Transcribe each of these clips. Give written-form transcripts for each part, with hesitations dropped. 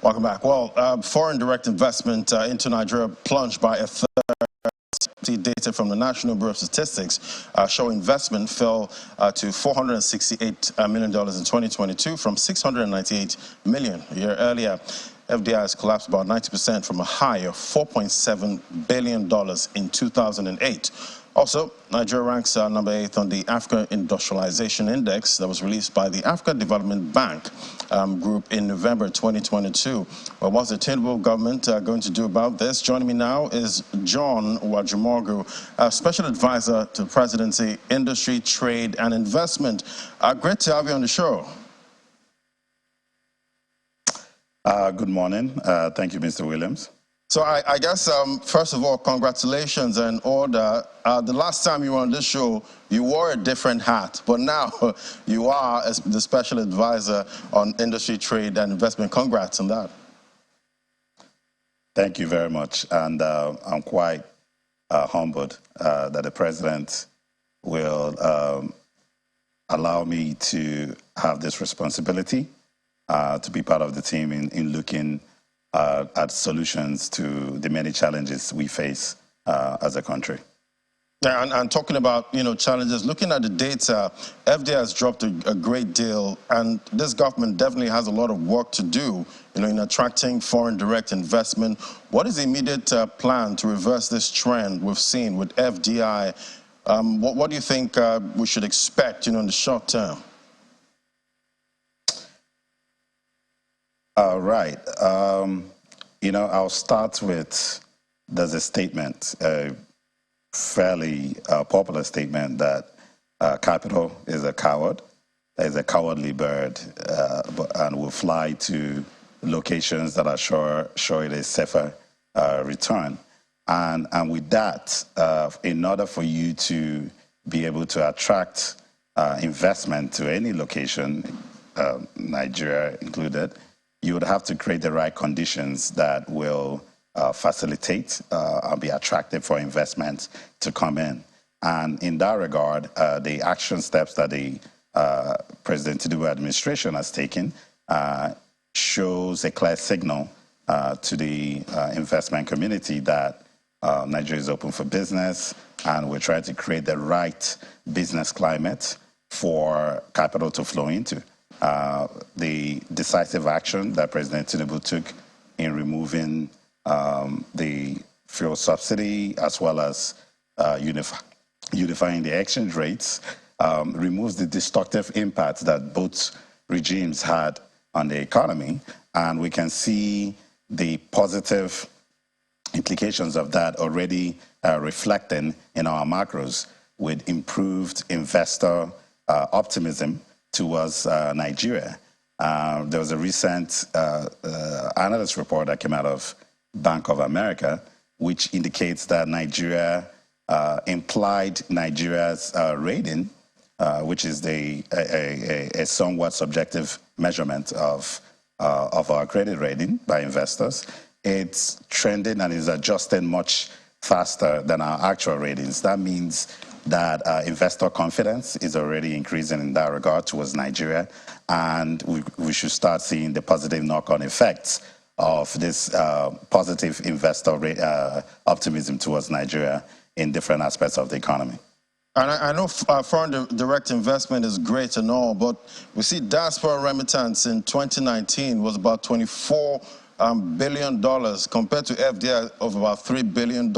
Welcome back. Well, foreign direct investment into Nigeria plunged by a third. Data from the National Bureau of Statistics show investment fell to $468 million in 2022 from $698 million a year earlier. FDI has collapsed about 90% from a high of $4.7 billion in 2008. Also, Nigeria ranks number 8 on the Africa Industrialization Index that was released by the Africa Development Bank group in November 2022. Well, what's the Tinubu government going to do about this? Joining me now is John Wajumogu, Special Advisor to Presidency, Industry, Trade and Investment. Great to have you on the show. Good morning. Thank you, Mr. Williams. So I guess, first of all, congratulations and order. The last time you were on this show, you wore a different hat, but now you are the Special Advisor on Industry, Trade and Investment. Congrats on that. Thank you very much. And I'm quite humbled that the President will allow me to have this responsibility to be part of the team in looking at solutions to the many challenges we face as a country. Yeah, and talking about challenges, looking at the data, FDI has dropped a great deal, and this government definitely has a lot of work to do in attracting foreign direct investment. What is the immediate plan to reverse this trend we've seen with FDI? What do you think we should expect in the short term? Right. I'll start with, there's a statement, a fairly popular statement that capital is a coward, is a cowardly bird, and will fly to locations that are sure it is safer return. And with that, in order for you to be able to attract investment to any location, Nigeria included, you would have to create the right conditions that will facilitate and be attractive for investment to come in. And in that regard, the action steps that the President Tinubu administration has taken shows a clear signal to the investment community that Nigeria is open for business, and we're trying to create the right business climate for capital to flow into. The decisive action that President Tinubu took in removing the fuel subsidy, as well as unifying the exchange rates, removes the destructive impact that both regimes had on the economy. And we can see the positive implications of that already reflecting in our macros, with improved investor optimism towards Nigeria. There was a recent analyst report that came out of Bank of America, which indicates that implied Nigeria's rating, which is a somewhat subjective measurement of our credit rating by investors. It's trending and is adjusting much faster than our actual ratings. That means that investor confidence is already increasing in that regard towards Nigeria, and we should start seeing the positive knock-on effects of this positive investor optimism towards Nigeria in different aspects of the economy. And I know foreign direct investment is great and all, but we see Diaspora Remittance in 2019 was about $24 billion compared to FDI of about $3 billion.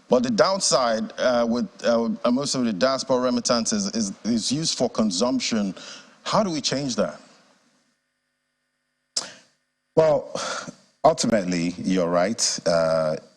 But the downside with most of the Diaspora Remittances is used for consumption. How do we change that? Well, ultimately, you're right.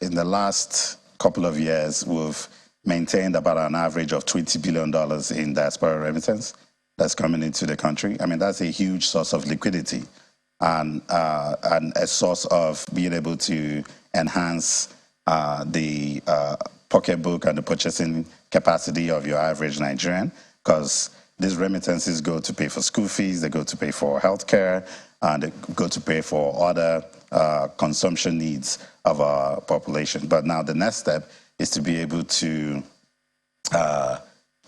In the last couple of years, we've maintained about an average of $20 billion in diaspora remittance that's coming into the country. I mean, that's a huge source of liquidity and a source of being able to enhance the pocketbook and the purchasing capacity of your average Nigerian, because these remittances go to pay for school fees, they go to pay for healthcare, and they go to pay for other consumption needs of our population. But now the next step is to be able to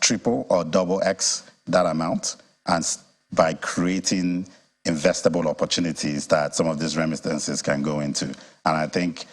triple or double X that amount, and by creating investable opportunities that some of these remittances can go into. And I think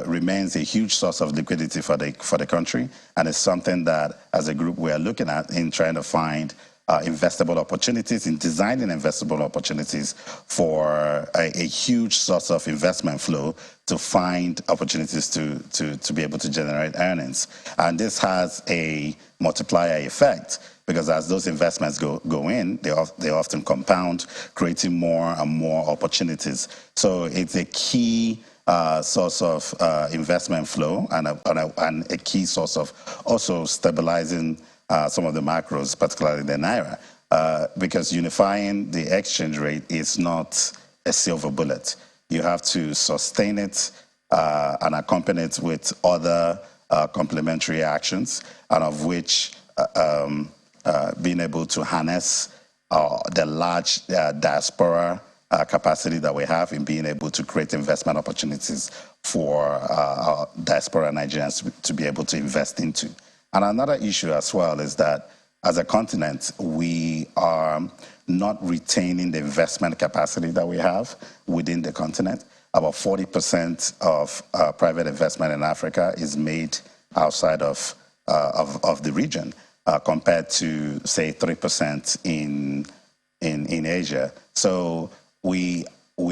remains a huge source of liquidity for the country, and it's something that, as a group, we are looking at in trying to find investable opportunities, in designing investable opportunities for a huge source of investment flow to find opportunities to be able to generate earnings. And this has a multiplier effect, because as those investments go in, they often compound, creating more and more opportunities. So it's a key source of investment flow and a key source of also stabilizing some of the macros, particularly the Naira, because unifying the exchange rate is not a silver bullet. You have to sustain it and accompany it with other complementary actions, and of which being able to harness the large diaspora capacity that we have in being able to create investment opportunities for diaspora Nigerians to be able to invest into. And another issue as well is that as a continent, we are not retaining the investment capacity that we have within the continent. About 40% of private investment in Africa is made outside of the region, compared to, say, 3% in Asia. So we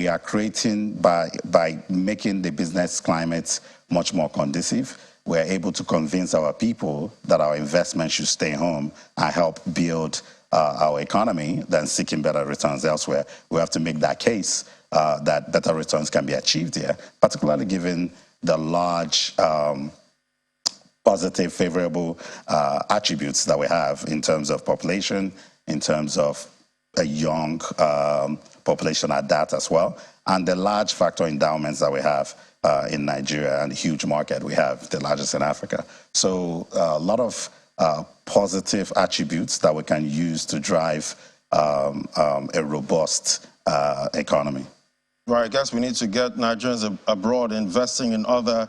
are creating, by making the business climate much more conducive, we're able to convince our people that our investment should stay home and help build our economy than seeking better returns elsewhere. We have to make that case that better returns can be achieved here, particularly given the large positive, favorable attributes that we have in terms of population, in terms of a young population at that as well, and the large factor endowments that we have in Nigeria, and the huge market we have, the largest in Africa. So a lot of positive attributes that we can use to drive a robust economy. Right, I guess we need to get Nigerians abroad investing in other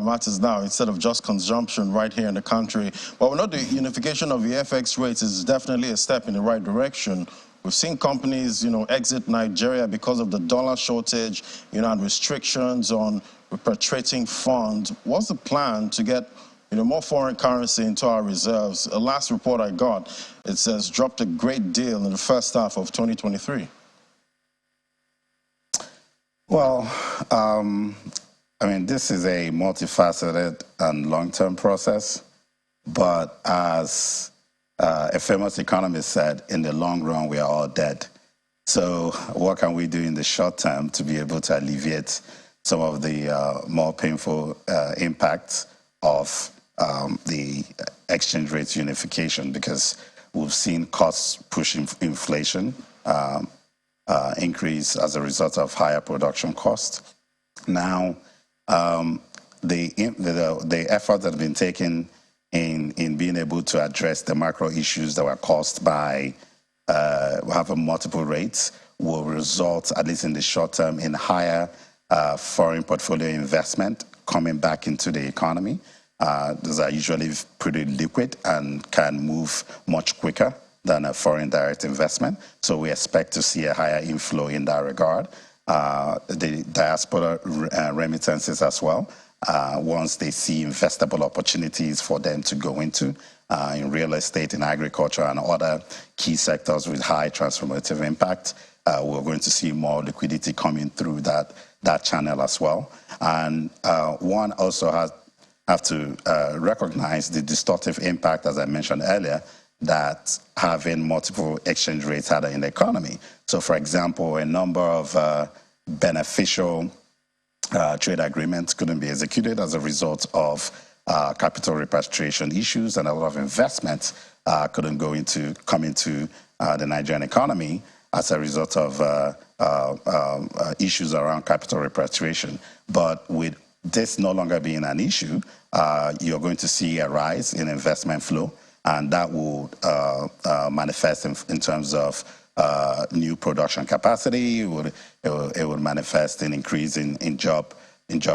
matters now instead of just consumption right here in the country. But we know the unification of the FX rates is definitely a step in the right direction. We've seen companies, exit Nigeria because of the dollar shortage, and restrictions on repatriating funds. What's the plan to get, more foreign currency into our reserves? The last report I got, it says dropped a great deal in the first half of 2023. Well, this is a multifaceted and long-term process, but as a famous economist said, in the long run, we are all dead. So what can we do in the short term to be able to alleviate some of the more painful impacts of the exchange rate unification? Because we've seen costs pushing inflation increase as a result of higher production costs. Now, the efforts that have been taken in being able to address the macro issues that were caused by having multiple rates will result, at least in the short term, in higher foreign portfolio investment coming back into the economy. Those are usually pretty liquid and can move much quicker than a foreign direct investment. So we expect to see a higher inflow in that regard. The diaspora remittances as well, once they see investable opportunities for them to go into in real estate, in agriculture, and other key sectors with high transformative impact, we're going to see more liquidity coming through that channel as well. And one also have to recognize the distortive impact, as I mentioned earlier, that having multiple exchange rates had in the economy. So, for example, a number of beneficial trade agreements couldn't be executed as a result of capital repatriation issues, and a lot of investment couldn't come into the Nigerian economy as a result of issues around capital repatriation. But with this no longer being an issue, you're going to see a rise in investment flow, and that will manifest in terms of new production capacity. It would manifest in increase in job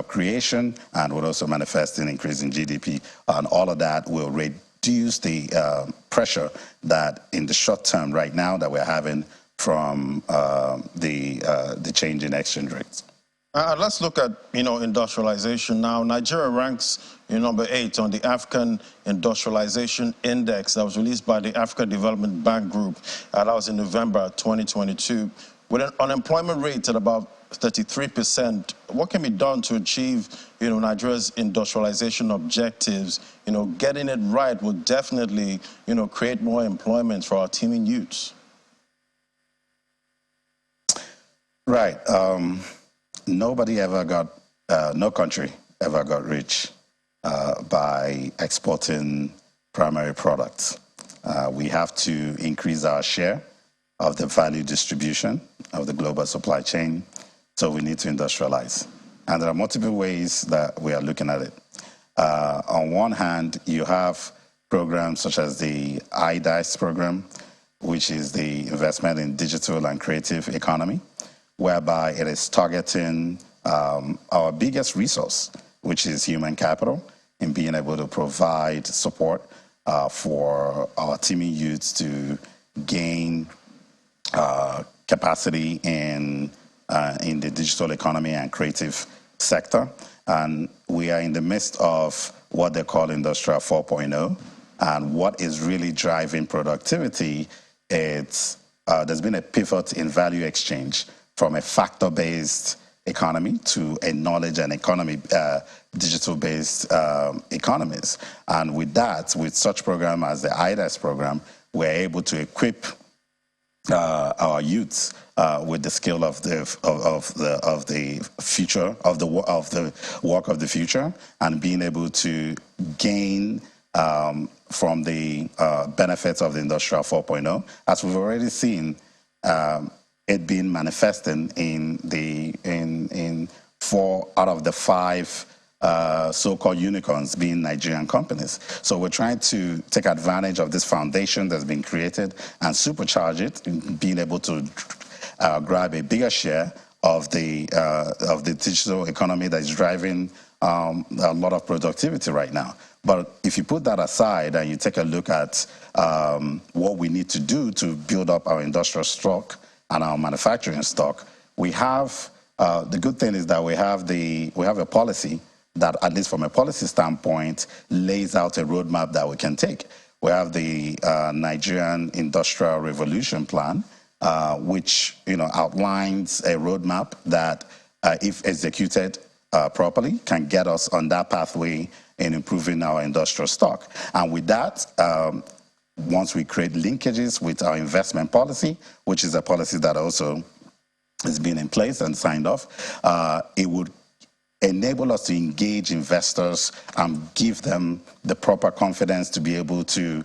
creation, and would also manifest in increase in GDP. And all of that will reduce the pressure that in the short term right now that we're having from the change in exchange rates. Let's look at, industrialization now. Nigeria ranks, number 8 on the African Industrialization Index that was released by the Africa Development Bank Group. That was in November 2022. With an unemployment rate at about 33%, what can be done to achieve, Nigeria's industrialization objectives? Getting it right will definitely, create more employment for our teeming youths. Right. Nobody ever got, no country ever got rich by exporting primary products. We have to increase our share of the value distribution of the global supply chain, so we need to industrialize. And there are multiple ways that we are looking at it. On one hand, you have programs such as the IDICE program, which is the investment in digital and creative economy, whereby it is targeting our biggest resource, which is human capital, in being able to provide support for our teeming youths to gain capacity in the digital economy and creative sector. And we are in the midst of what they call Industrial 4.0. And what is really driving productivity, there's been a pivot in value exchange from a factor-based economy to a knowledge and economy, digital-based economies. And with that, with such program as the IDICE program, we're able to equip our youths with the skill of the future, of the work of the future, and being able to gain from the benefits of the Industrial 4.0, as we've already seen. It being manifesting in 4 out of the 5 so-called unicorns being Nigerian companies. So we're trying to take advantage of this foundation that's been created and supercharge it, being able to grab a bigger share of the digital economy that is driving a lot of productivity right now. But if you put that aside and you take a look at what we need to do to build up our industrial stock and our manufacturing stock, we have the good thing is that we have a policy that, at least from a policy standpoint, lays out a roadmap that we can take. We have the Nigerian Industrial Revolution Plan, which outlines a roadmap that, if executed properly, can get us on that pathway in improving our industrial stock. And with that, once we create linkages with our investment policy, which is a policy that also has been in place and signed off, it would enable us to engage investors and give them the proper confidence to be able to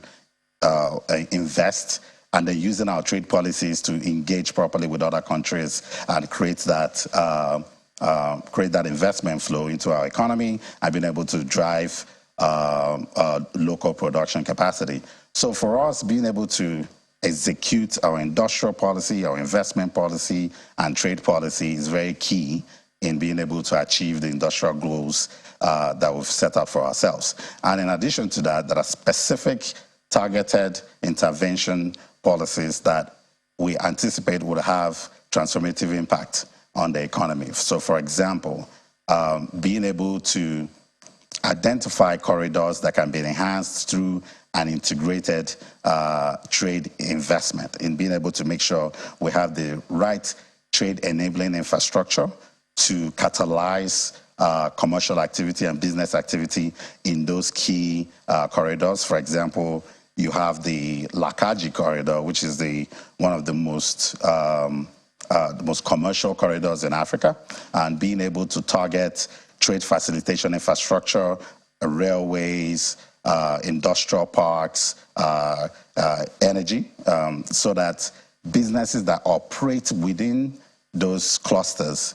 invest, and then using our trade policies to engage properly with other countries and create that investment flow into our economy and being able to drive local production capacity. So for us, being able to execute our industrial policy, our investment policy, and trade policy is very key in being able to achieve the industrial goals that we've set out for ourselves. And in addition to that, there are specific targeted intervention policies that we anticipate would have transformative impact on the economy. So for example, being able to identify corridors that can be enhanced through an integrated trade investment, in being able to make sure we have the right trade enabling infrastructure to catalyze commercial activity and business activity in those key corridors. For example, you have the Lakaji corridor, which is one of the most commercial corridors in Africa, and being able to target trade facilitation infrastructure, railways, industrial parks, energy, so that businesses that operate within those clusters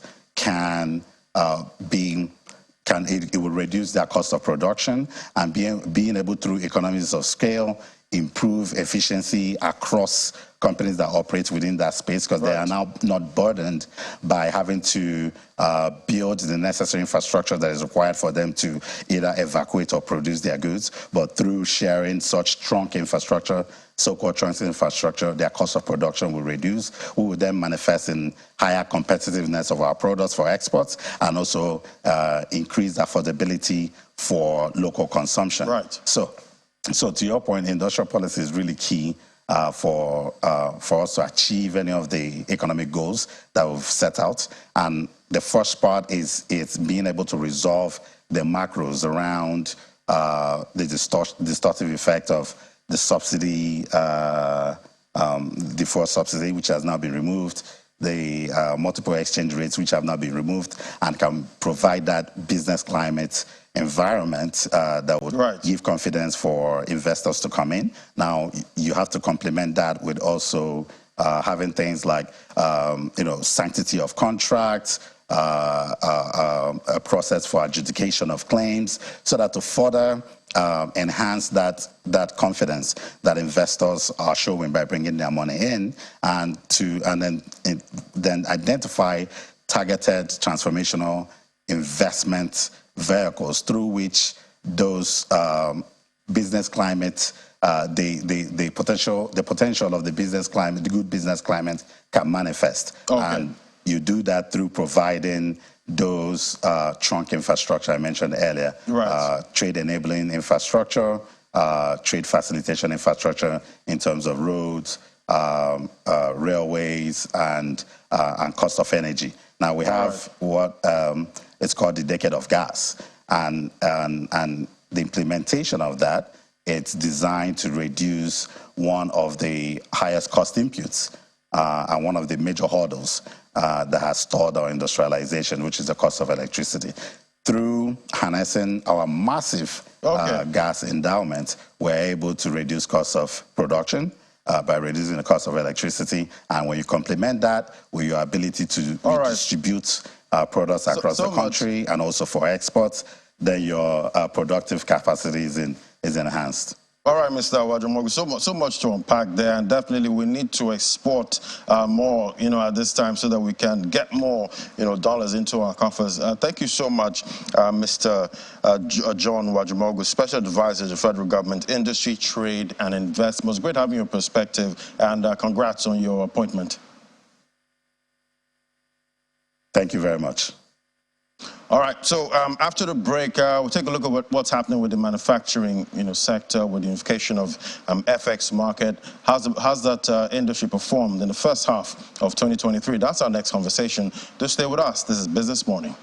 it will reduce their cost of production, and being able, through economies of scale, improve efficiency across companies that operate within that space, because they are now not burdened by having to build the necessary infrastructure that is required for them to either evacuate or produce their goods. But through sharing such trunk infrastructure, so-called trunk infrastructure, their cost of production will reduce, which will then manifest in higher competitiveness of our products for exports, and also increase affordability for local consumption. Right. So to your point, industrial policy is really key for us to achieve any of the economic goals that we've set out. And the first part is being able to resolve the macros around the distortive effect of the subsidy, the forced subsidy, which has now been removed, the multiple exchange rates, which have now been removed, and can provide that business climate environment that would give confidence for investors to come in. Now, you have to complement that with also having things like, sanctity of contracts, a process for adjudication of claims, so that to further enhance that confidence that investors are showing by bringing their money in, and then identify targeted transformational investment vehicles through which those business climate, the potential of the business climate, the good business climate, can manifest. And you do that through providing those trunk infrastructure I mentioned earlier, trade enabling infrastructure, trade facilitation infrastructure in terms of roads, railways, and cost of energy. Now we have what it's called the decade of gas, and the implementation of that, it's designed to reduce one of the highest cost inputs and one of the major hurdles that has stalled our industrialization, which is the cost of electricity. Through harnessing our massive gas endowment, we're able to reduce costs of production by reducing the cost of electricity. And when you complement that with your ability to redistribute products across the country and also for exports, then your productive capacity is enhanced. All right, Mr. Wajumogu, so much to unpack there, and definitely we need to export more, at this time, so that we can get more, dollars into our coffers. Thank you so much, Mr. John Wajumogu, Special Advisor to the Federal Government, Industry, Trade, and Investment. It's great having your perspective, and congrats on your appointment. Thank you very much. All right, so after the break, we'll take a look at what's happening with the manufacturing, sector, with the unification of FX market. How's that industry performed in the first half of 2023? That's our next conversation. Just stay with us. This is Business Morning.